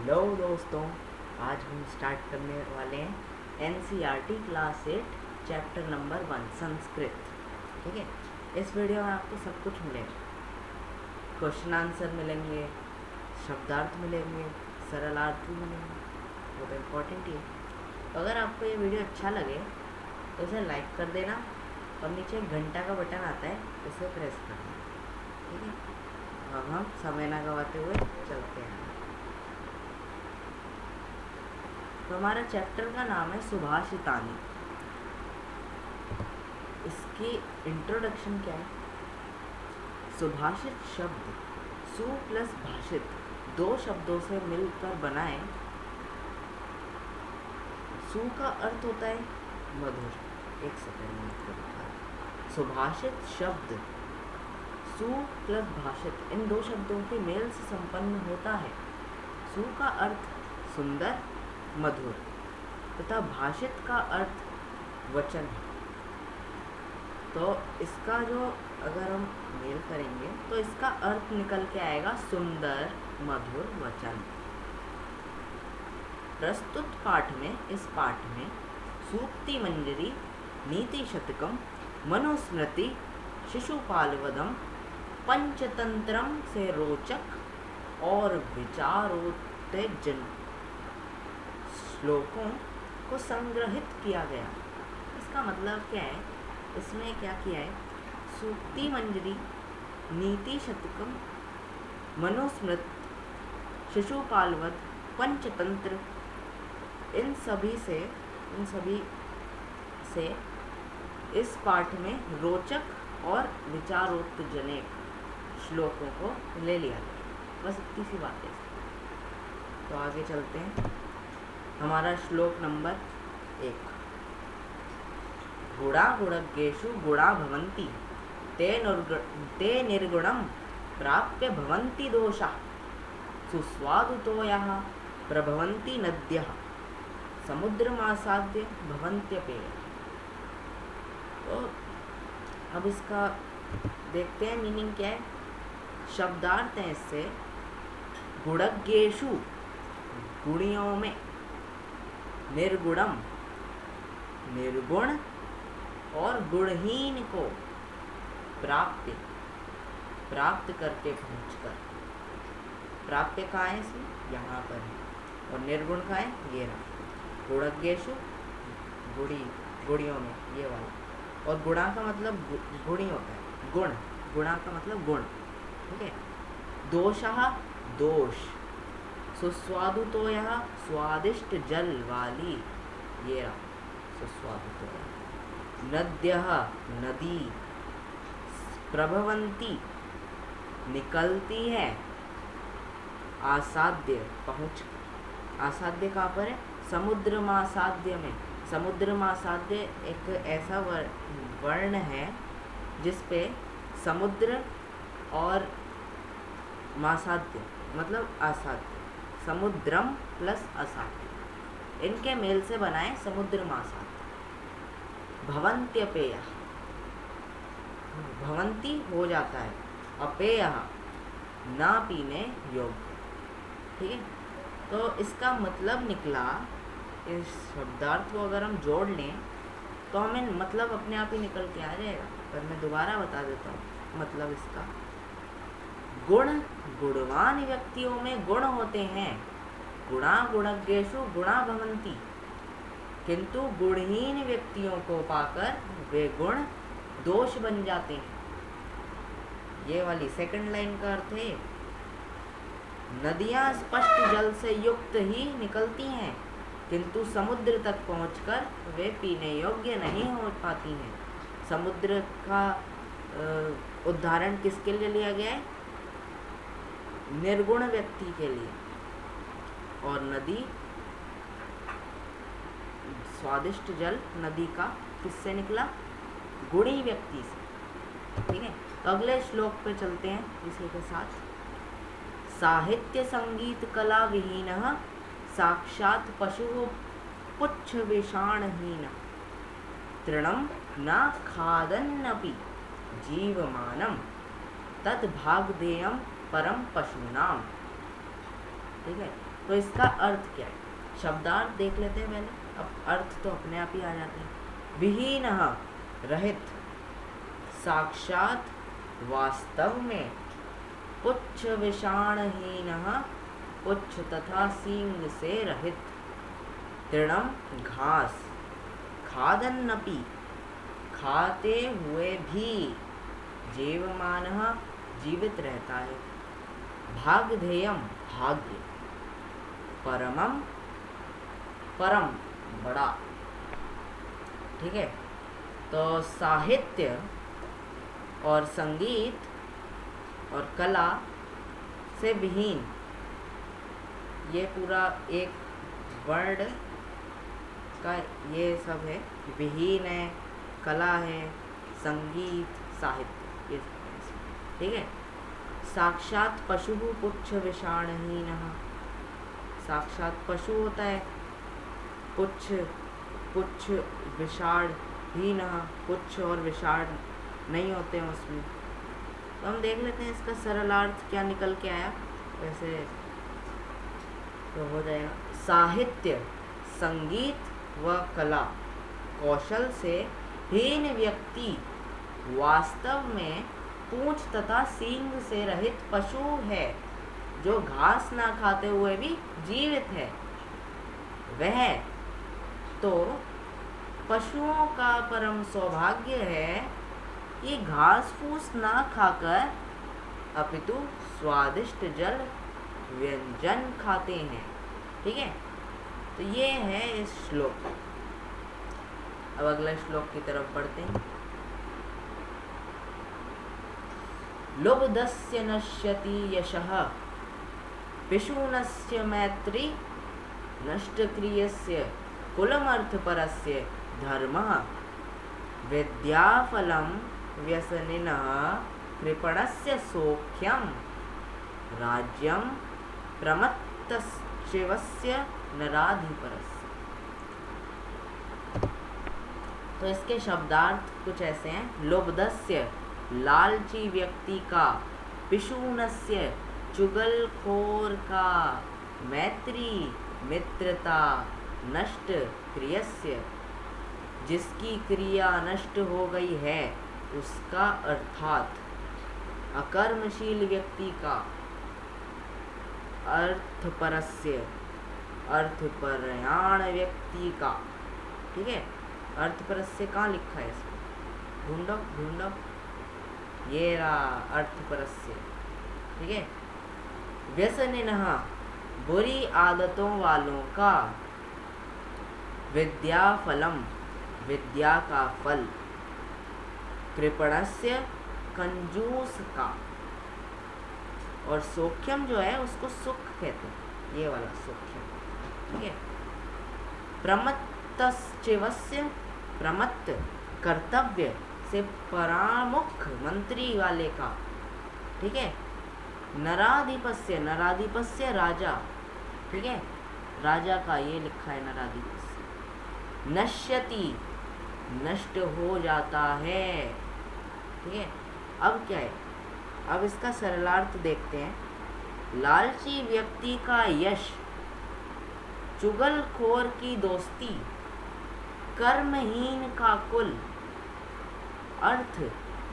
Hello दोस्तों, आज हम स्टार्ट करने वाले हैं NCERT class 8 chapter number 1 Sanskrit. ठीक है, इस वीडियो में आपको सब कुछ मिलेगा। क्वेश्चन आंसर मिलेंगे, शब्दार्थ मिलेंगे, सरलार्थ भी मिलेंगे। वो तो इम्पोर्टेंट ही है। तो अगर आपको ये वीडियो अच्छा लगे तो इसे लाइक कर देना और नीचे एक घंटा का बटन आता है, उसे प्रेस करना। ठीक है, अब हम समय ना गवाते हुए चलते हैं। तो हमारा चैप्टर का नाम है सुभाषितानि। इसकी इंट्रोडक्शन क्या है? सुभाषित शब्द सु प्लस भाषित दो शब्दों से मिलकर बनाए। सु का अर्थ होता है मधुर। एक सेकंड में आपको बता रहा। सुभाषित शब्द सु प्लस भाषित इन दो शब्दों के मेल से संपन्न होता है। सु का अर्थ सुंदर मधुर तथा भाषित का अर्थ वचन है। तो इसका जो अगर हम मेल करेंगे तो इसका अर्थ निकल के आएगा सुंदर मधुर वचन। प्रस्तुत पाठ में इस पाठ में सूक्ति मंजरी, नीति शतकम, मनुस्मृति, शिशुपालवदम, पंचतंत्रम से रोचक और विचारोत्तेजन श्लोकों को संग्रहित किया गया। इसका मतलब क्या है? इसमें क्या किया है? सूक्ति मंजरी, नीति शतकम, मनुस्मृत, शिशुपालवद, पंचतंत्र इन सभी से इस पाठ में रोचक और विचारोत्तेजनक श्लोकों को ले लिया गया। बस इतनी सी बात है। तो आगे चलते हैं। हमारा श्लोक नंबर 1। गुणा गुणज्ञेषु गुणा भवन्ति ते निर्गुणं प्राप्य भवन्ति दोषाः सुस्वादुतोयः प्रभवन्ति नद्यः समुद्रमासाद्य भवन्त्यपेयः। तो अब इसका देखते हैं मीनिंग क्या है। शब्दार्थ है इससे गुणज्ञेषु गुणियों में, निर्गुणम निर्गुण और गुणहीन को प्राप्त करके पहुंचकर। प्राप्य कहाँ है इसमें? यहाँ पर है। और निर्गुण कहाँ है? ये रहा। गुणज्ञेषु गुणियों में, ये वाला। और गुणा का मतलब गुणी होता है। गुणा का मतलब गुण। ठीक है। दोषः दोष। सुस्वादुतोयः स्वादिष्ट जल वाली, ये रहा सुस्वादुतोयः। नद्यः नदी। प्रभवन्ति निकलती है। आसाद्य पहुँच। आसाद्य कहाँ पर है? समुद्रमासाद्य में। समुद्रमासाद्य एक ऐसा वर्ण है जिसपे समुद्र और मासाद्य मतलब असाध्य, समुद्रम प्लस असाध्य, इनके मेल से बनाए समुद्रमासाद्य। भवन्त्यपेय, भवन्ति हो जाता है, अपेय ना पीने योग्य। ठीक है। तो इसका मतलब निकला, इस शब्दार्थ को अगर हम जोड़ लें तो हमें मतलब अपने आप ही निकल के आ जाएगा। पर मैं दोबारा बता देता हूँ मतलब इसका। गुण गुणवान व्यक्तियों में गुण होते हैं। गुणा गुणज्ञेषु गुणा भवन्ति। किंतु गुणहीन व्यक्तियों को पाकर वे गुण दोष बन जाते हैं। ये वाली सेकंड लाइन का अर्थ है नदियाँ स्पष्ट जल से युक्त ही निकलती हैं, किंतु समुद्र तक पहुंचकर वे पीने योग्य नहीं हो पाती हैं। समुद्र का उदाहरण किसके लिए लिया गया है? निर्गुण व्यक्ति के लिए। और नदी, स्वादिष्ट जल नदी का किससे निकला? गुणी व्यक्ति से। ठीक है। तो अगले श्लोक पे चलते हैं इसी के साथ। साहित्य संगीत कला विहीनः साक्षात् पशुः पुच्छ विषाणहीन तृणं न खादन्नपि जीवमानं तद् भागधेयं परम पशूनाम। ठीक है। तो इसका अर्थ क्या है? शब्दार्थ देख लेते हैं पहले, अब अर्थ तो अपने आप ही आ जाते हैं। विहीनः रहित, साक्षात वास्तव में, पुच्छ विषाणहीनः पुच्छ तथा सींग से रहित, तृणम घास, खादन्नपि खाते हुए भी, जीवमानः जीवित रहता है, भागधेयम भाग्य, परमम परम बड़ा। ठीक है, तो साहित्य और संगीत और कला से विहीन, ये पूरा एक वर्ड का ये सब है। विहीन है, कला है, संगीत, साहित्य, ये सब है इसमें। ठीक है, साक्षात पशु पुच्छ विषाणहीनः, साक्षात पशु होता है, पुच्छ पुच्छ विषाणहीनः, पुच्छ और विषाण नहीं होते हैं उसमें। तो हम देख लेते हैं इसका सरलार्थ क्या निकल के आया। वैसे तो हो जाएगा, साहित्य, संगीत व कला कौशल से हीन व्यक्ति वास्तव में पूंछ तथा सींग से रहित पशु है, जो घास ना खाते हुए भी जीवित है। वह तो पशुओं का परम सौभाग्य है कि घास फूस ना खाकर अपितु स्वादिष्ट जल व्यंजन खाते हैं। ठीक है, तो ये है इस श्लोक। अब अगला श्लोक की तरफ बढ़ते हैं। लुब्धस्य नश्यति यशः, पिशूनस्य मैत्री, नष्टक्रियस्य कुलमर्थपरस्य धर्मः, विद्याफलं व्यसनिनः कृपणस्य सौख्यं, राज्यं प्रमत्तश्चिवस्य नराधिपरस्य। तो इसके शब्दार्थ कुछ ऐसे हैं। लुब्धस्य लालची व्यक्ति का, पिशूनस्य चुगलखोर का, मैत्री मित्रता, नष्ट क्रियस्य जिसकी क्रिया नष्ट हो गई है उसका, अर्थात अकर्मशील व्यक्ति का, अर्थपरस्य अर्थपरायण व्यक्ति का। ठीक है, अर्थपरस्य कहाँ लिखा है इसमें? ढूंढो ढूंढो, ये रहा अर्थपरस्य। ठीक है, व्यसनिनः बुरी आदतों वालों का, विद्याफलम विद्या का फल, कृपणस्य कंजूस का, और सौख्यम जो है उसको सुख कहते हैं, ये वाला सौख्यम। ठीक है, प्रमत्तश्चिवस्य, प्रमत्त कर्तव्य से परामुख मंत्री वाले का। ठीक है, नराधिपस्य, नराधिपस्य राजा। ठीक है, राजा का ये लिखा है नराधिपस्य। नश्यति नष्ट हो जाता है। ठीक है, अब क्या है, अब इसका सरलार्थ देखते हैं। लालची व्यक्ति का यश, चुगलखोर की दोस्ती, कर्महीन का कुल, अर्थ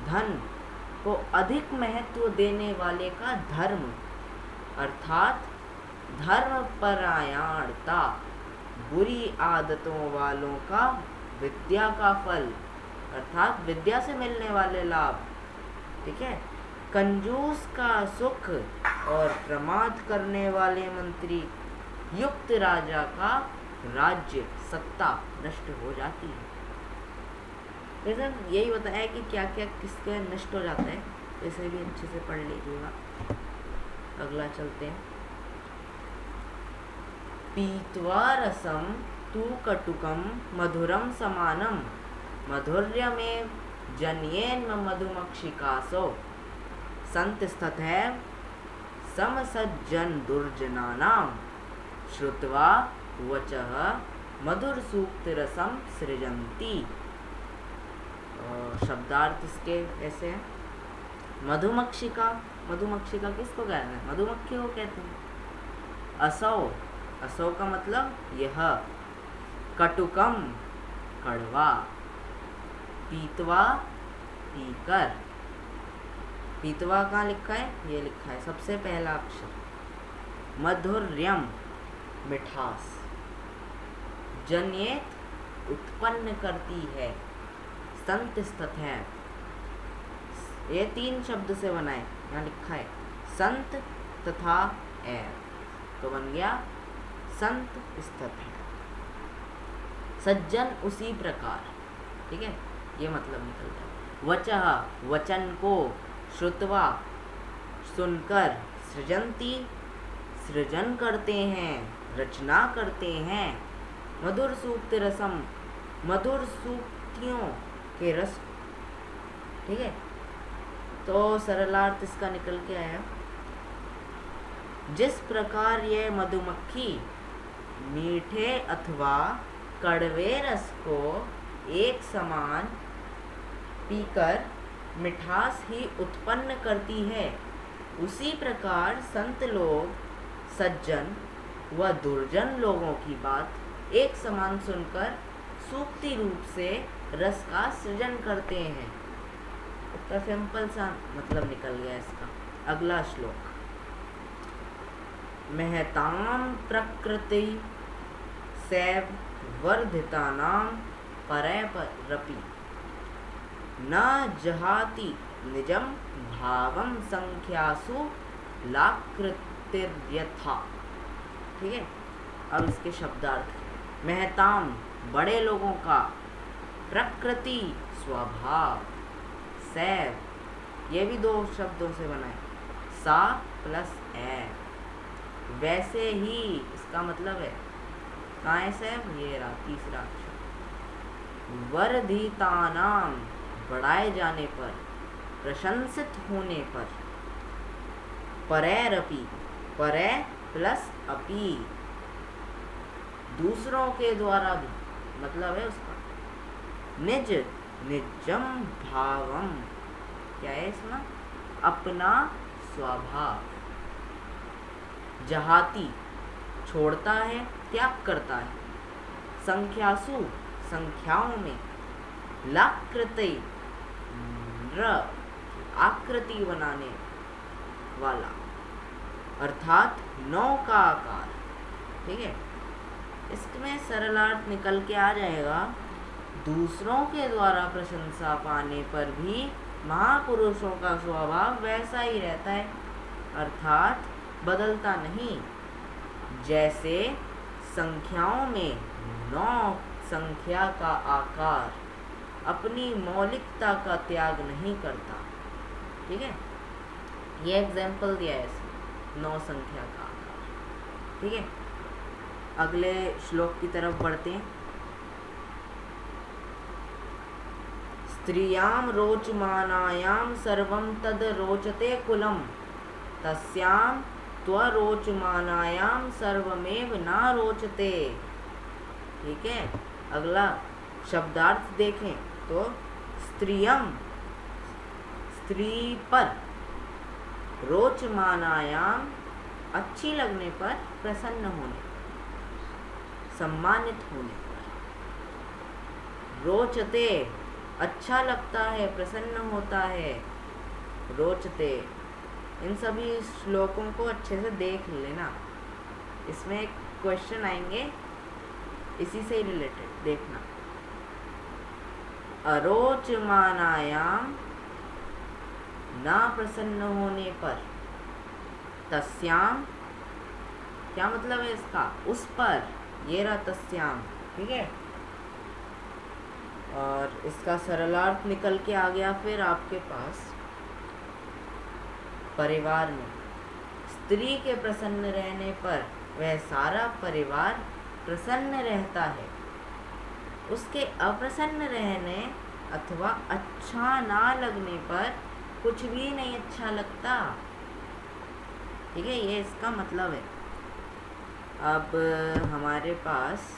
धन को अधिक महत्व देने वाले का धर्म, अर्थात धर्मपरायणता, बुरी आदतों वालों का विद्या का फल, अर्थात विद्या से मिलने वाले लाभ। ठीक है, कंजूस का सुख और प्रमाद करने वाले मंत्री युक्त राजा का राज्य सत्ता नष्ट हो जाती है। वैसे यही बताया है कि क्या क्या किसके नष्ट हो जाता है, इसे भी अच्छे से पढ़ लीजिएगा। अगला चलते हैं। पीत्वा रसम तू कटुकम मधुरम समानम, मधुर्यमेव जन्येन मधुमक्षिकासो, संतस्तथैव समसज्जन दुर्जनानां, श्रुत्वा वचः मधुर सूक्त रसम सृजन्ति। शब्दार्थ इसके ऐसे हैं। मधुमक्षिका, मधुमक्षिका किसको कहते हैं? मधुमक्खी को कहते हैं। असौ असौ का मतलब यह, कटुकम कड़वा, पीतवा पीकर, पीतवा कहाँ लिखा है, ये लिखा है सबसे पहला अक्षर, मधुर्यम मिठास, जन्येत उत्पन्न करती है, संत स्थित है, ये 3 शब्द से बना है, यहाँ लिखा है संत तथा एर, तो बन गया संत स्थित है। सज्जन उसी प्रकार, ठीक है, ये मतलब निकल जाए। वचः वचन को, श्रुत्वा सुनकर, सृजन्ति सृजन करते हैं, रचना करते हैं, मधुर सूक्ति रसम मधुर सूक्तियों के रस, ठीक है। तो सरलार्थ इसका निकल के आया, जिस प्रकार ये मधुमक्खी मीठे अथवा कड़वे रस को एक समान पीकर मिठास ही उत्पन्न करती है, उसी प्रकार संत लोग सज्जन व दुर्जन लोगों की बात एक समान सुनकर सूक्ति रूप से रस का सृजन करते हैं। तो सिंपल सा मतलब निकल गया इसका। अगला श्लोक, महतां प्रकृति सैव वर्धितानां परैरपि न जहाति निजं भावं संख्यासु लाकृतिर्यथा, ठीक है। अब इसके शब्दार्थ, महताम बड़े लोगों का, प्रकृति स्वभाव, सैव ये भी 2 शब्दों से बना है, सा प्लस ए, वैसे ही इसका मतलब है, कहाँ है सैव, ये रहा तीसरा अक्षर, वर्धितानाम बढ़ाए जाने पर, प्रशंसित होने पर, परैरपि परै प्लस अपि दूसरों के द्वारा भी, मतलब है उसका, निज निजम भावम, क्या है इसमें, अपना स्वभाव, जहाती छोड़ता है, त्याग करता है, संख्यासु संख्याओं में, लाकृति आकृति बनाने वाला, अर्थात 9 का आकार, ठीक है। इसमें सरलार्थ निकल के आ जाएगा, दूसरों के द्वारा प्रशंसा पाने पर भी महापुरुषों का स्वभाव वैसा ही रहता है, अर्थात बदलता नहीं। जैसे संख्याओं में 9 संख्या का आकार अपनी मौलिकता का त्याग नहीं करता, ठीक है। ये एग्जाम्पल दिया है इसमें 9 संख्या का आकार, ठीक है। अगले श्लोक की तरफ बढ़ते हैं। स्त्रियां रोचमानायां सर्वं तद रोचते कुलम, तस्यां त्वरोचमानायां सर्वमेव न रोचते, ठीक है। अगला शब्दार्थ देखें तो, स्त्रियम स्त्री पर, रोचमानायाम अच्छी लगने पर, प्रसन्न होने, सम्मानित होने पर, रोचते अच्छा लगता है, प्रसन्न होता है, रोचते। इन सभी श्लोकों को अच्छे से देख लेना, इसमें एक क्वेश्चन आएंगे इसी से रिलेटेड, देखना। अरोचमानायाम ना प्रसन्न होने पर, तस्याम क्या मतलब है इसका, उस पर, ये रहा तस्याम, ठीक है। और इसका सरलार्थ निकल के आ गया फिर आपके पास, परिवार में स्त्री के प्रसन्न रहने पर वह सारा परिवार प्रसन्न रहता है, उसके अप्रसन्न रहने अथवा अच्छा ना लगने पर कुछ भी नहीं अच्छा लगता, ठीक है। ये इसका मतलब है। अब हमारे पास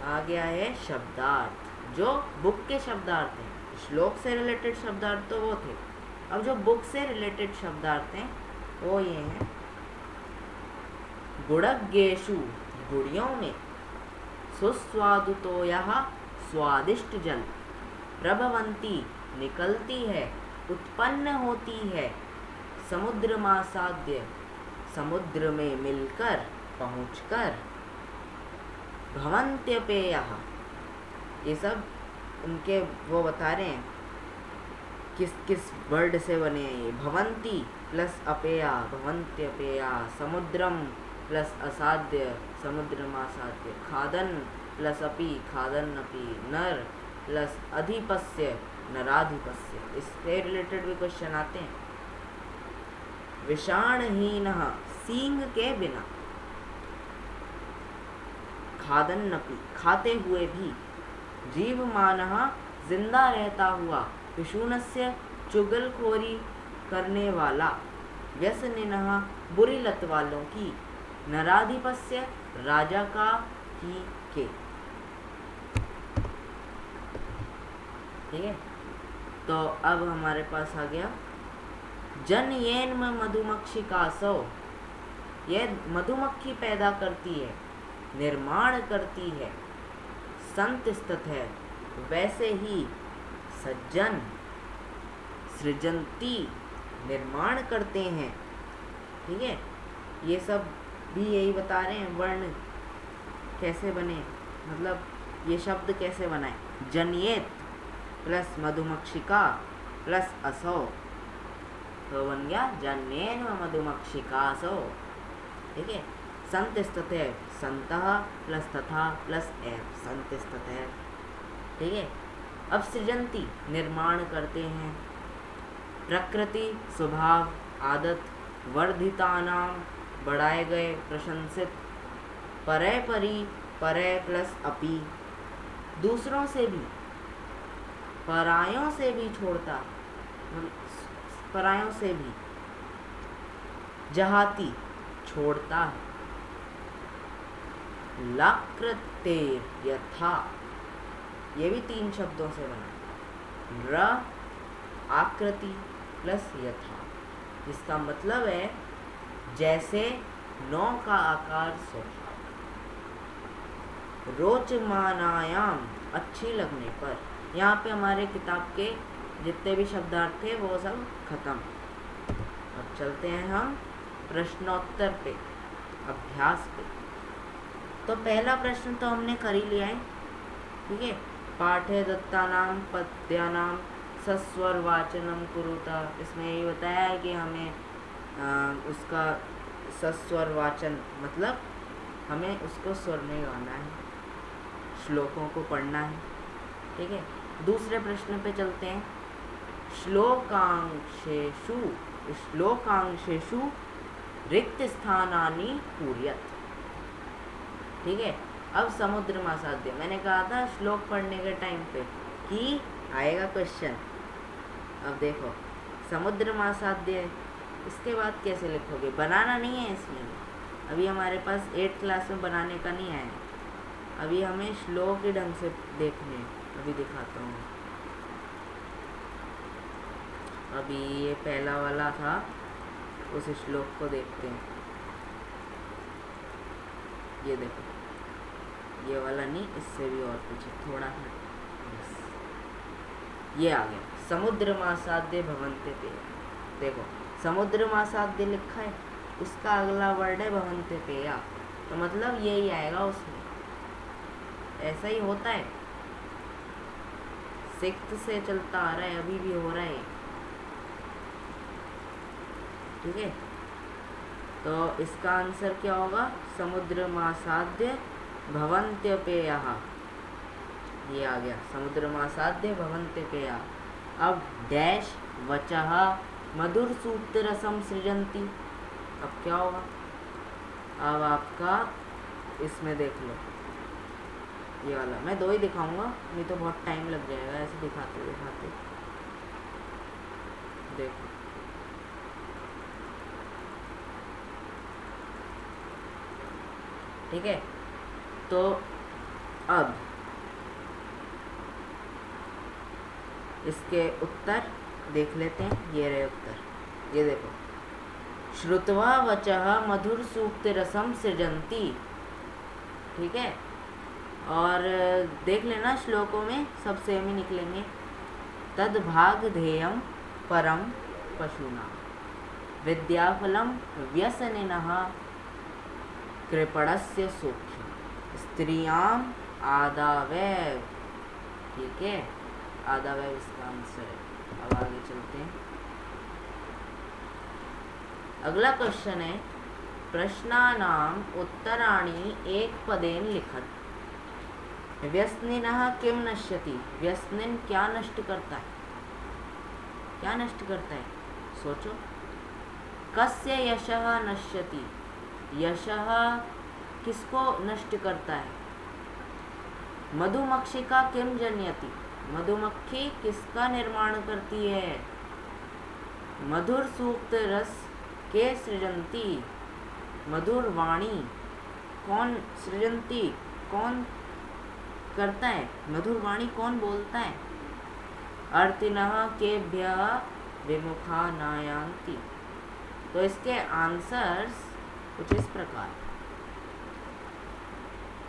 आ गया है शब्दार्थ, जो बुक के शब्दार्थ हैं। श्लोक से रिलेटेड शब्दार्थ तो वो थे, अब जो बुक से रिलेटेड शब्दार्थ हैं वो ये हैं। गुड़ज्ञेषु गुड़ियों में, सुस्वादुतो यह स्वादिष्ट जल, प्रभवंती निकलती है, उत्पन्न होती है, समुद्र मासाद्य समुद्र में मिलकर पहुंचकर, भवन्त्यपेयः ये सब उनके वो बता रहे हैं किस किस वर्ड से बने हैं ये। भवंती प्लस अपेया भवन्त्यपेया, समुद्रम प्लस असाध्य समुद्रमासाध्य, खादन प्लस अपि खादन अपि, नर प्लस अधिपस्य नराधिपस्य। इससे रिलेटेड भी क्वेश्चन आते हैं। विषाणहीन सींग के बिना, खादन अपि खाते हुए भी, जीवमानः जिंदा रहता हुआ, विषुणस्य चुगलखोरी करने वाला, व्यसनिनः बुरी लत वालों की, नराधिपस्य राजा का ही के। ठीक है, तो अब हमारे पास आ गया जनयेन मधुमक्षिकासो, यह मधुमक्खी पैदा करती है, निर्माण करती है, संत स्थित है, वैसे ही सज्जन सृजंती निर्माण करते हैं। ठीक है, ये सब भी यही बता रहे हैं वर्ण कैसे बने, मतलब ये शब्द कैसे बनाए। जनियेत प्लस मधुमक्षिका प्लस असो, तो बन गया जन्येन मधुमक्षिकासो। ठीक है, संत स्थित है, संतः प्लस तथा प्लस एव, संत स्थित है। ठीक है, अब सृजंती निर्माण करते हैं, प्रकृति स्वभाव आदत, वर्धितानाम बढ़ाए गए प्रशंसित, परय परी परय प्लस अपि दूसरों से भी परायों से भी छोड़ता, परायों से भी जहाती छोड़ता है, लाकृतेर यथा ये भी 3 शब्दों से बना, र आकृति प्लस यथा, जिसका मतलब है जैसे नौ का आकार सो, रोचमानायाम अच्छी लगने पर। यहाँ पे हमारे किताब के जितने भी शब्दार्थ थे वो सब खत्म। अब चलते हैं हम प्रश्नोत्तर पे, अभ्यास पे। तो पहला प्रश्न तो हमने कर ही लिया है। ठीक है, पाठे दत्तानाम पद्यानाम सस्वर वाचनम कुरुता, इसमें यही बताया है कि हमें उसका सस्वर वाचन मतलब हमें उसको स्वर में गाना है, श्लोकों को पढ़ना है। ठीक है, दूसरे प्रश्न पे चलते हैं। श्लोकांशेषु रिक्त स्थानानि पूर्यत। ठीक है, अब समुद्र मासाध्य, मैंने कहा था श्लोक पढ़ने के टाइम पे कि आएगा क्वेश्चन। अब देखो समुद्र मासाध्य, इसके बाद कैसे लिखोगे, बनाना नहीं है इसमें। अभी हमारे पास 8th क्लास में बनाने का नहीं आया, अभी हमें श्लोक के ढंग से देखने। अभी दिखाता हूँ। अभी ये पहला वाला था, उस श्लोक को देखते हैं। ये देखो, ये वाला नहीं, इससे भी और पीछे थोड़ा है, ये आ गया। समुद्र मासाद्य भवन्ते पे, देखो समुद्र मासाद्य लिखा है, उसका अगला वर्ड है भवन्ते पेया, तो मतलब यही आएगा उसमें। ऐसा ही होता है, 6th से चलता आ रहा है, अभी भी हो रहा है। ठीक है, तो इसका आंसर क्या होगा, समुद्र मासाद्य भवन्त्यपेयः। ये आ गया, समुद्र मासाद्य भवन्त्यपेयः। अब डैश वचः मधुर सूक्त रसम सृजंती, अब क्या होगा, अब आपका इसमें देख लो, ये वाला मैं 2 ही दिखाऊंगा, नहीं तो बहुत टाइम लग जाएगा ऐसे दिखाते दिखाते। देखो ठीक है, तो अब इसके उत्तर देख लेते हैं। ये रहे उत्तर, ये देखो, श्रुत्वा वचः मधुर सूक्त रसम सृजन्ति। ठीक है, और देख लेना श्लोकों में सब सेम ही निकलेंगे। तद भाग ध्येयम परम पशूनां विद्याफलम व्यसनिनः कृपणस्य सूक्ष्म स्त्रियाम आदावैव। ठीक है, आदावैव इसका आंसर है। अब आगे चलते हैं। अगला क्वेश्चन है, प्रश्नानाम उत्तराणि एक पदेन लिखत। व्यसनिनः किम नश्यति। व्यसनिन क्या नष्ट करता है, क्या नष्ट करता है, सोचो। कस्य यशः नश्यति। यशः किसको नष्ट करता है। मधुमक्षिका किम जनयति। मधुमक्खी किसका निर्माण करती है। मधुर सूक्त रस के सृजंती। मधुर वाणी कौन सृजंती, कौन करता है। मधुर वाणी कौन बोलता है। अर्तिनः केभ्यः विमुखा नायांति। तो इसके आंसर्स कुछ इस प्रकार।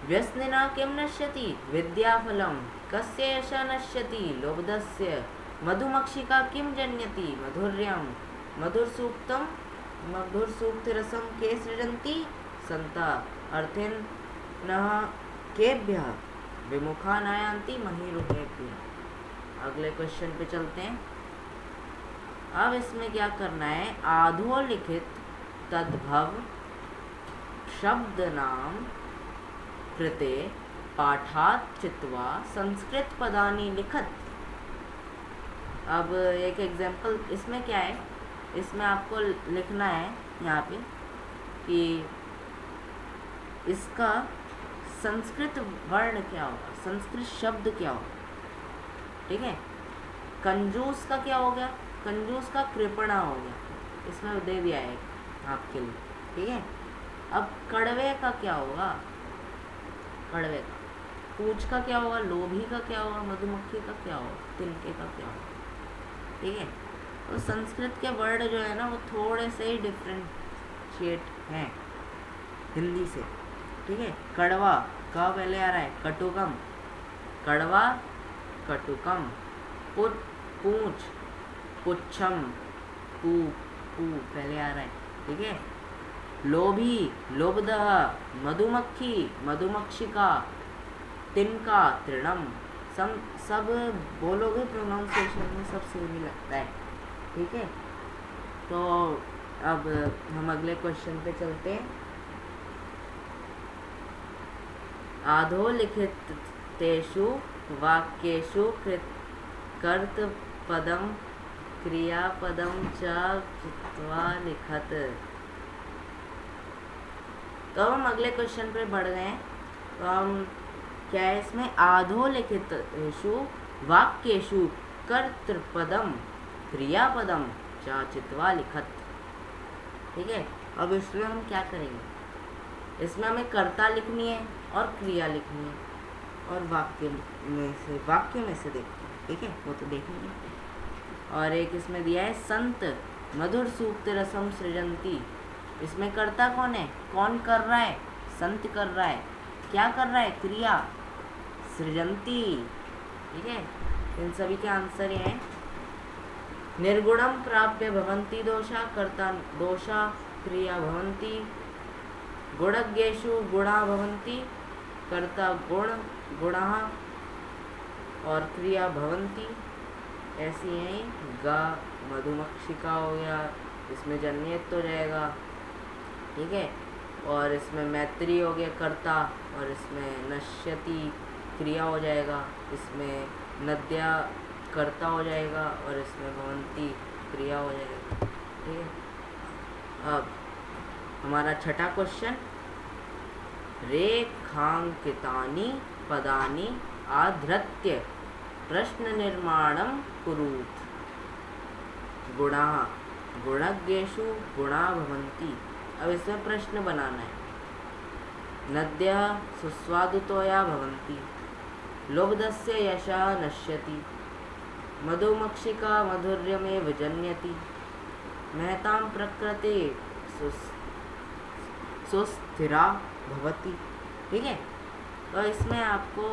व्यसनिना किम नश्यति। विद्याफलम। कस्य यशः नश्यति। लोब्धस्य। मधुमक्षिका किम जनयति। मधुर्यम। मधुर सूक्तम। मधुर सूक्त रसम के सृजन्ति संता। अर्थिनः केभ्यः विमुखा नायांति महीरुहेभ्यः। अगले क्वेश्चन पे चलते हैं। अब इसमें क्या करना है। आधोलिखित तद्भव शब्द नाम कृते पाठात चित्वा संस्कृत पदानि लिखत। अब एक एग्जाम्पल इसमें क्या है, इसमें आपको लिखना है यहाँ पे कि इसका संस्कृत वर्ण क्या होगा, संस्कृत शब्द क्या होगा। ठीक है, कंजूस का क्या हो गया, कंजूस का कृपणा हो गया, इसमें दे दिया है आपके लिए। ठीक है, अब कड़वे का क्या होगा, कड़वे का। पूछ का क्या होगा, लोभी का क्या होगा, मधुमक्खी का क्या होगा, तिनके का क्या होगा। ठीक है, तो संस्कृत के वर्ड जो है ना वो थोड़े से ही डिफरेंशिएट हैं हिंदी से। ठीक है, कड़वा का पहले आ रहा है, कटुकम, कड़वा कटुकम। पूछ पुच्छम, पू पहले आ रहा है। ठीक है, लोभी लोभदः, मधुमक्खी मधुमक्षिका, तिनका तृणम। सब बोलोगे प्रोनाउंसिएशन में सब सेम ही लगता है। ठीक है, तो अब हम अगले क्वेश्चन पे चलते हैं। आधोलिखितेषु वाक्येषु कर्तृपदं क्रियापदं च चित्वा लिखत। तो हम अगले क्वेश्चन पे बढ़ गए हैं। तो हम क्या है इसमें, आधोलिखितेषु वाक्येषु कर्तृपदम क्रियापदम च चित्वा लिखत। ठीक है, अब इसमें हम क्या करेंगे, इसमें हमें कर्ता लिखनी है और क्रिया लिखनी है और वाक्य में से देखते हैं। ठीक है, वो तो देखेंगे। और एक इसमें दिया है संत मधुर सूक्त रसम सृजंती। इसमें कर्ता कौन है, कौन कर रहा है, संत कर रहा है। क्या कर रहा है, क्रिया, सृजंती। ठीक है, इन सभी के आंसर ये हैं। निर्गुणम प्राप्य भवन्ति दोषा, कर्ता दोषा क्रिया भवन्ति। गुणज्ञेषु गुणा भवन्ति, कर्ता गुणः और क्रिया भवन्ति। ऐसी हैं गा मधुमक्षिका हो गया, इसमें जन्यत हो जाएगा। ठीक है, और इसमें मैत्री हो गया कर्ता, और इसमें नश्यति क्रिया हो जाएगा, इसमें नद्या कर्ता हो जाएगा और इसमें भवंती क्रिया हो जाएगा। ठीक है, अब हमारा छठा क्वेश्चन, रेखांकितानि पदानि आधृत्य प्रश्न निर्माणं कुरुत। गुणाः गुणज्ञेषु गुणा भवन्ति। अब इसमें प्रश्न बनाना है। नद्यः सुस्वादुतोया भवन्ति, लोब्धस्य यशः नश्यति, मधुमक्षिका मधुर्यमेव जनयति, महतां प्रकृते सुस्थिरा भवति। ठीक है, तो इसमें आपको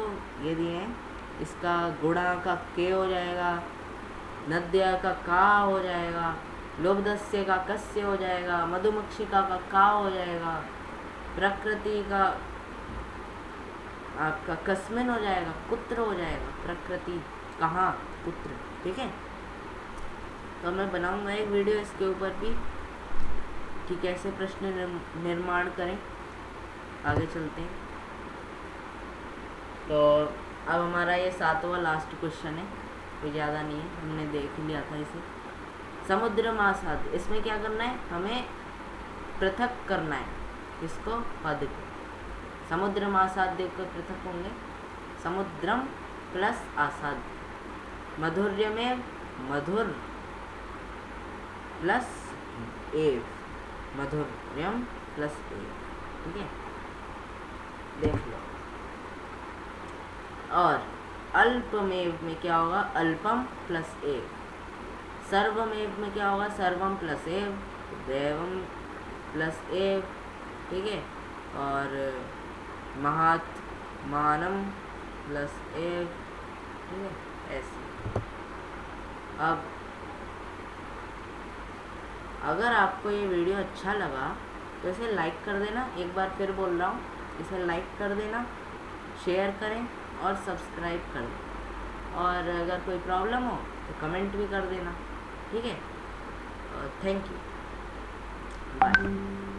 ये दिए हैं, इसका गुणा का के हो जाएगा, नद्या का हो जाएगा, लोभदस्य का कस्य हो जाएगा, मधुमक्षिका का हो जाएगा, प्रकृति का आपका कस्मिन हो जाएगा, कुत्र हो जाएगा, प्रकृति कहाँ, कुत्र। ठीक है, तो मैं बनाऊंगा एक वीडियो इसके ऊपर भी कि कैसे प्रश्न निर्माण करें। आगे चलते हैं। तो अब हमारा ये 7वां लास्ट क्वेश्चन है, कोई ज़्यादा नहीं है, हमने देख लिया था इसे। समुद्र महासागर, इसमें क्या करना है, हमें पृथक करना है इसको, पद को। समुद्र महासाध्य को पृथक होंगे, समुद्रम प्लस आसाध्य, मधुर्य में मधुर प्लस एव, मधुर्यम प्लस एव। ठीक है, देख लो। और अल्पमेव में क्या होगा, अल्पम प्लस एव। सर्वमेव में क्या होगा, सर्वम प्लस एव, देवम प्लस एव। ठीक है, और महात्मानम प्लस एव। ठीक है, ऐसे। अब अगर आपको ये वीडियो अच्छा लगा तो इसे लाइक कर देना, एक बार फिर बोल रहा हूँ, इसे लाइक कर देना, शेयर करें और सब्सक्राइब कर दें। और अगर कोई प्रॉब्लम हो तो कमेंट भी कर देना। ठीक है, थैंक यू, बाय।